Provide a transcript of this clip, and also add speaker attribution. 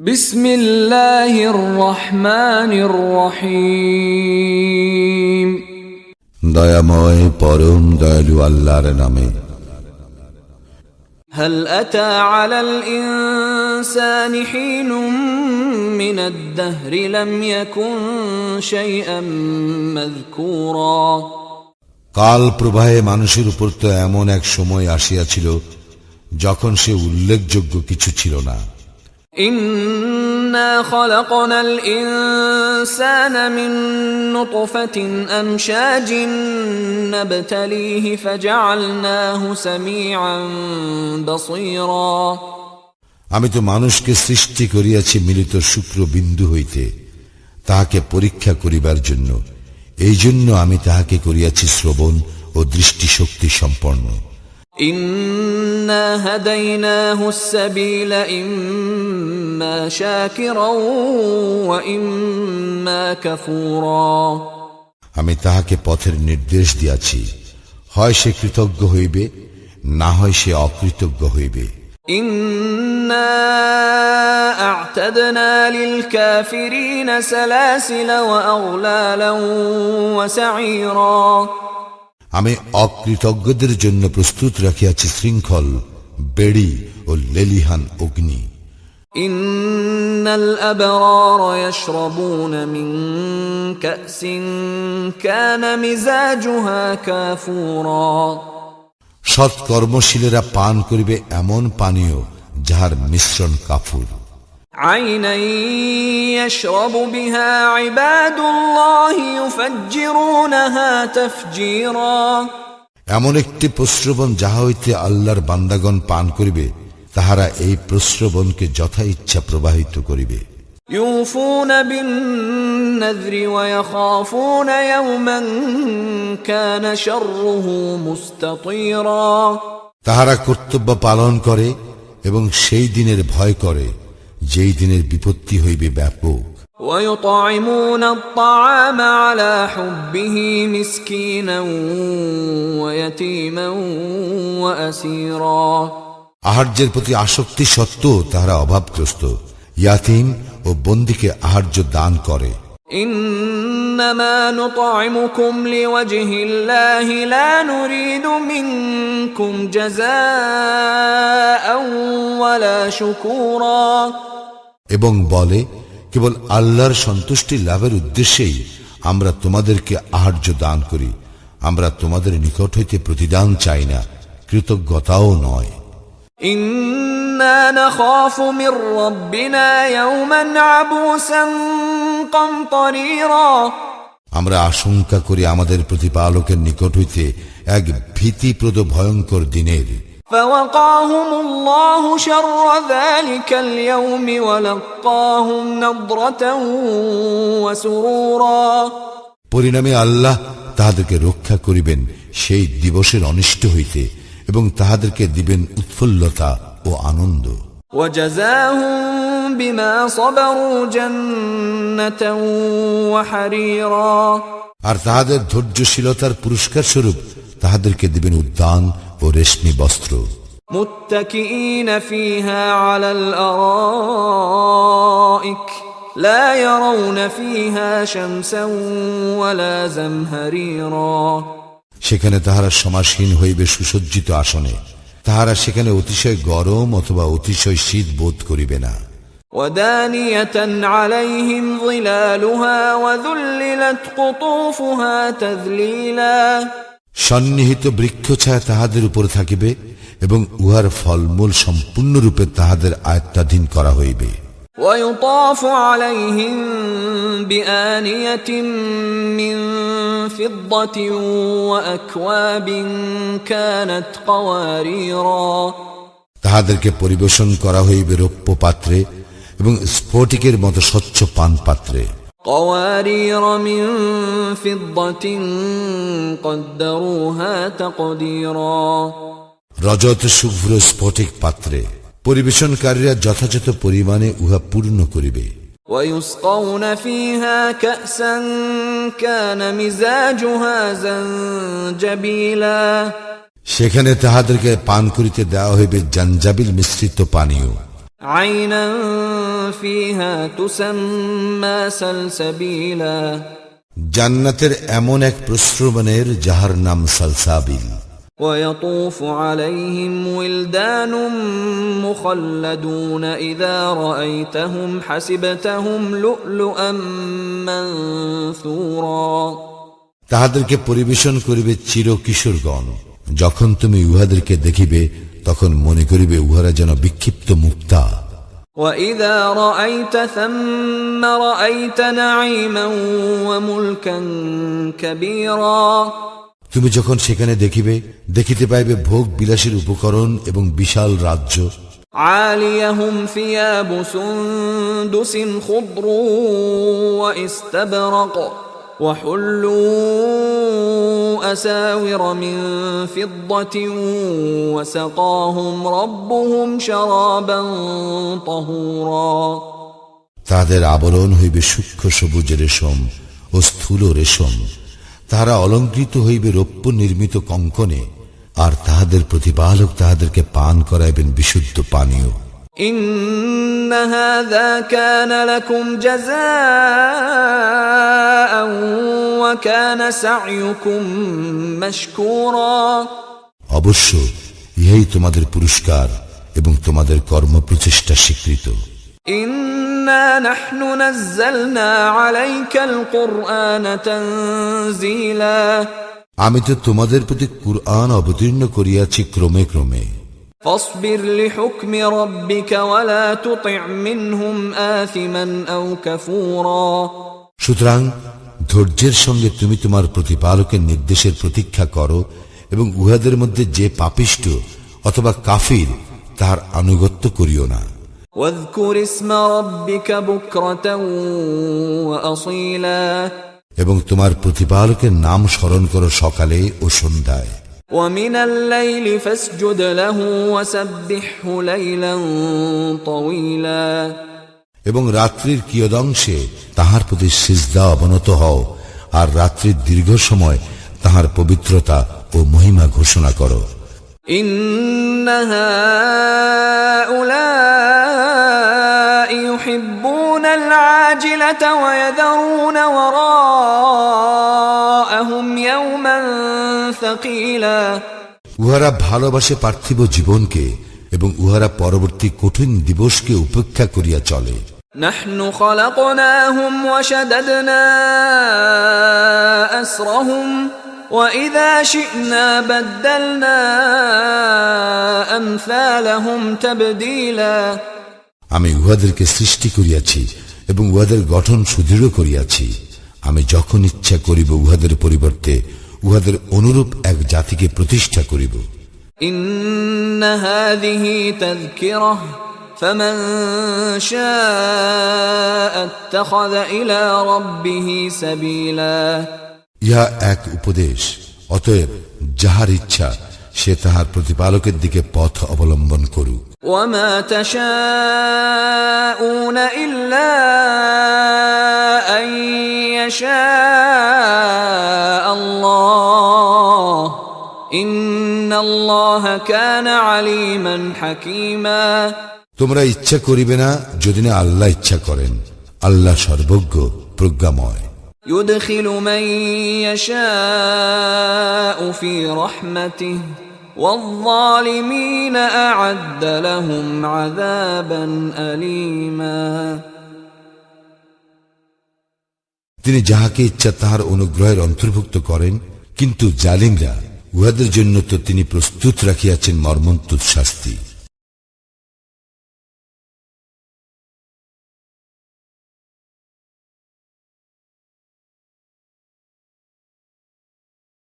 Speaker 1: বিসমিল্লাহির রহমানির রহিম।
Speaker 2: দয়াময় পরম দয়ালু আল্লাহর নামে।
Speaker 1: হাল আতা আলাল ইনসানি হিনুম মিনাদ দাহরি লাম ইয়াকুন শাইআন মাযকুরা।
Speaker 2: কাল প্রবাহে মানুষের উপর তো এমন এক সময় আসিয়াছিল যখন সে উল্লেখযোগ্য কিছু ছিল না।
Speaker 1: ইন্না খালাকনাল ইনসানা মিন নুতফাতিন আমশাজিন নাবতালিহি ফাজআলনাহু সামিআন বাসীরা।
Speaker 2: আমি তো মানুষকে সৃষ্টি করিয়াছি মিলিত শুক্রবিন্দু হইতে, তাহাকে পরীক্ষা করিবার জন্য। এই জন্য আমি তাহাকে করিয়াছি শ্রবণ ও দৃষ্টিশক্তি সম্পন্ন।
Speaker 1: ইন্না হাদাইনাহুস সাবিলা ইম্মা শাকিরাও ওয়া ইম্মা কাফুরা।
Speaker 2: আমি তাহাকে পথের নির্দেশ দিয়াছি, হয় সে কৃতজ্ঞ হইবে, না হয় সে অকৃতজ্ঞ হইবে।
Speaker 1: ইন্না আ'তাদনা লিল কাফিরিনা সালাসিলা ওয়া আগলালান ওয়া সাঈরা।
Speaker 2: আমি অকৃতজ্ঞদের জন্য প্রস্তুত রাখিয়াছি শৃঙ্খল, বেড়ি ও লেলিহান অগ্নি।
Speaker 1: ইন্নাল আবরারা ইয়াশরাবুনা মিন কাসিন কানা মিজাজুহা কাফুরা।
Speaker 2: সৎকর্মশীলেরা পান করিবে এমন পানীয় যাহার মিশ্রণ কাফুর।
Speaker 1: আইনান ইয়াশরাবু বিহা ইবাদুল্লাহি ইউফাজ্জিরুনাহা তাফজীরা।
Speaker 2: এমন একটি প্রস্রবণ যাহা হইতে আল্লাহর বান্দাগণ পান করিবে, তাহারা এই প্রস্রবণকে যথা ইচ্ছা প্রবাহিত করিবে।
Speaker 1: ইউফুনা বিন-নাযরি ওয়া ইয়াখাফুনা ইয়াওমান কানা শাররুহু মুস্তাতীরা।
Speaker 2: তাহারা কর্তব্য পালন করে এবং সেই দিনের ভয় করে যেই দিনের বিপত্তি হইবে ব্যাপক।
Speaker 1: ওয়া ইউতঈমুনা আত-তাআমা আলা হুব্বিহি মিসকিনান ওয়া ইয়াতীমান ওয়া আসীরা।
Speaker 2: আহার্যের প্রতি আসক্তি সত্ত্বেও তাহারা অভাবগ্রস্ত, ইয়াতীম ও বন্দীকে আহার্য দান করে।
Speaker 1: ইন্নামা নুতঈমুকুম লিওয়াজহিল্লাহি লা নুরিদু মিনকুম জাযাআন ওয়ালা শুকুরা।
Speaker 2: এবং বলে, কেবল আল্লাহর সন্তুষ্টি লাভের উদ্দেশ্যেই আমরা তোমাদেরকে আহার্য দান করি। আমরা তোমাদের নিকট হইতে প্রতিদান চাই না, কৃতজ্ঞতাও নয়।
Speaker 1: ইন্না নাখাফু মির রাব্বিনা ইয়াওমান আবুসান কামতারিরা।
Speaker 2: আমরা আশঙ্কা করি আমাদের প্রতিপালকের নিকট হইতে এক ভীতিপ্রদ ভয়ঙ্কর দিনের।
Speaker 1: ফাওয়াকাহুমুল্লাহু শাররা যালিকাল ইয়াওমি ওয়া লাক্কাহুম নাদরাতান ওয়া সুরুরা।
Speaker 2: পরিণামে আল্লাহ তাহাদেরকে রক্ষা করিবেন সেই দিবসের অনিষ্ট হইতে এবং তাহাদেরকে দিবেন উৎফুল্লতা ও আনন্দ।
Speaker 1: ওয়াজাযাহুম বিমা সাবারু জান্নাতান ওয়া হারীরা।
Speaker 2: আর তাহাদের ধৈর্যশীলতার পুরস্কার স্বরূপ তাহাদেরকে দিবেন উদ্যান ও রেশমি বস্ত্র।
Speaker 1: মুত্তাকিঈনা ফীহা আলাল আরাইক লা ইয়ারাউনা ফীহা শামসান ওয়ালা জামহারীরা।
Speaker 2: সেখানে তাহারা সমাসীন হইবে সুসজ্জিত আসনে, তাহারা সেখানে অতিশয় গরম অথবা অতিশয় শীত বোধ করিবে না।
Speaker 1: ওয়াদানিয়াতান আলাইহিম যিলালুহা ওয়া যুল্লিলাত কুতুফুহা তাযলীলা।
Speaker 2: সন্নিহিত বৃক্ষছায়া তাহাদের উপর থাকিবে এবং উহার ফলমূল সম্পূর্ণরূপে তাহাদের আয়ত্তাধীন করা হইবে।
Speaker 1: ويطاف عليهم بآنية من فضة وأكواب كانت قواريرا।
Speaker 2: তাহাদেরকে পরিবেশন করা হইবে রৌপ্য পাত্রে এবং স্ফটিকের মতো স্বচ্ছ পান পাত্রে।
Speaker 1: قوارير من فضة قدروها تقديرا।
Speaker 2: রজত শুভ্র স্ফটিক পাত্রে পরিবেশনকারীরা যথাযথ পরিমাণে উহা পূর্ণ করিবে।
Speaker 1: ويسقون فيها كأسا كان مزاجها زنجبيلا।
Speaker 2: সেখানে তাহাদেরকে পান করিতে দেওয়া হইবে জাঞ্জাবিল মিশ্রিত পানীয়।
Speaker 1: عينا فيها تسمى سلسبيلا
Speaker 2: জান্নাতের এমন এক প্রস্রবণের যাহার নাম সালসাবিল।
Speaker 1: ويطوف عليهم ولدان مخلدون إذا رأيتهم حسبتهم لؤلؤا منثورا
Speaker 2: তাহাদেরকে পরিবেশন করিবে চির কিশোরগণ। যখন তুমি উহাদেরকে দেখিবে তখন মনে করিবে উহারা যেন বিক্ষিপ্ত মুক্তা।
Speaker 1: وَإِذَا رَأَيْتَ ثَمَّ رَأَيْتَ نَعِيمًا وَمُلْكًا كَبِيرًا
Speaker 2: তুমি যখন সেখানে দেখিবে দেখিতে পাইবে ভোগ বিলাসের উপকরণ এবং বিশাল রাজ্য।
Speaker 1: عَالِيَهُمْ ثِيَابُ سُنْدُسٍ خُضْرٌ وَإِسْتَبْرَقٌ وَحُلُّوا أَسَاوِرَ مِنْ فِضَّةٍ وَسَقَاهُمْ رَبُّهُمْ شَرَابًا طَهُورًا
Speaker 2: তাদের আবরণ হইবে সূক্ষ্ম সবুজ রেশম ও স্থূল রেশম। তাহারা অলঙ্কৃত হইবে রৌপ্য নির্মিত কঙ্কনে, আর তাহাদের প্রতিপালক তাহাদেরকে পান করাইবেন বিশুদ্ধ পানীয়।
Speaker 1: إن هذا كان لكم جزاء وكان سعيكم مشكورا
Speaker 2: অবশ্য ইহাই তোমাদের পুরস্কার এবং তোমাদের কর্মপ্রচেষ্টা স্বীকৃত।
Speaker 1: إنا نحن نزلنا عليك القرآن تنزيلا
Speaker 2: আমি তো তোমাদের প্রতি কুরআন অবতীর্ণ করিয়াছি ক্রমে ক্রমে।
Speaker 1: فاصبر لحكم ربك ولا تطع منهم آثما أو كفورا
Speaker 2: সুতরাং ধৈর্যের সঙ্গে তুমি তোমার প্রতিপালকের নির্দেশের প্রতীক্ষা করো এবং উহাদের মধ্যে যে পাপিষ্ঠ অথবা কাফির তাহার আনুগত্য করিও না।
Speaker 1: واذكر اسم ربك بكرة وأصيلا
Speaker 2: এবং তোমার প্রতিপালকের নাম স্মরণ করো সকালে ও সন্ধ্যায়।
Speaker 1: ومن الليل فاسجد له وسبحه ليلا طويلا
Speaker 2: এবং রাত্রির কিয়দংশে তাহার প্রতি সিজদা অবনত হও, আর রাত্রির দীর্ঘ সময় তাহার পবিত্রতা ও মহিমা ঘোষণা করো।
Speaker 1: إن هؤلاء يحبون العاجلة ويذرون وراءهم يوما ثقيلا
Speaker 2: উহারা ভালোবাসে পার্থিব জীবনকে এবং উহারা পরবর্তী কঠিন দিবসকে উপেক্ষা করিয়া চলে।
Speaker 1: نحن خلقناهم وشددنا أسرهم وإذا شئنا بدلنا أمثالهم تبديلا
Speaker 2: আমি উহাদেরকে সৃষ্টি করিয়াছি এবং উহাদের গঠন সুদৃঢ় করিয়াছি। আমি যখন ইচ্ছা করিব উহাদের পরিবর্তে উহাদের অনুরূপ এক জাতিকে প্রতিষ্ঠা করিব।
Speaker 1: إن هذه تذكرة فمن شاء اتخذ إلى ربه سبيلا
Speaker 2: ইহা এক উপদেশ, অতএব যাহার ইচ্ছা সে তাহার প্রতিপালকের দিকে পথ অবলম্বন করুক।
Speaker 1: وما تشاءون إلا أن يشاء الله إن الله كان عليما حكيما
Speaker 2: তোমরা ইচ্ছা করিবে না যদি না আল্লাহ ইচ্ছা করেন। আল্লাহ সর্বজ্ঞ প্রজ্ঞাময়।
Speaker 1: يدخل من يشاء في رحمته والظالمين أعد لهم عذابا أليما
Speaker 2: তিনি যাহাকে ইচ্ছা তাহার অনুগ্রহের অন্তর্ভুক্ত করেন, কিন্তু জালিমরা উহাদের জন্য তো তিনি প্রস্তুত রাখিয়াছেন মর্মন্তুদ শাস্তি।